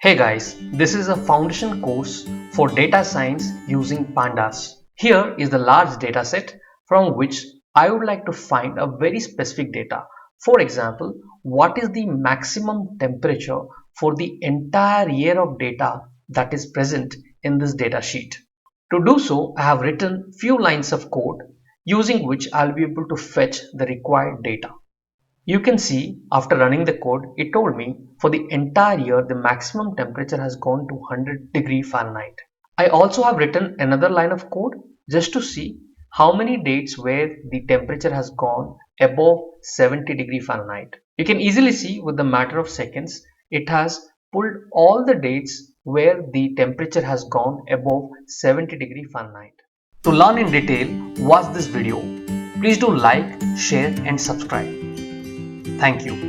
Hey guys, this is a foundation course for data science using Pandas. Here is the large dataset from which I would like to find a very specific data. For example, what is the maximum temperature for the entire year of data that is present in this data sheet. To do so, I have written few lines of code using which I'll be able to fetch the required data. You can see after running the code, it told me for the entire year the maximum temperature has gone to 100 degree Fahrenheit. I also have written another line of code just to see how many dates where the temperature has gone above 70 degree Fahrenheit. You can easily see with the matter of seconds, it has pulled all the dates where the temperature has gone above 70 degree Fahrenheit. To learn in detail, watch this video. Please do like, share and subscribe. Thank you.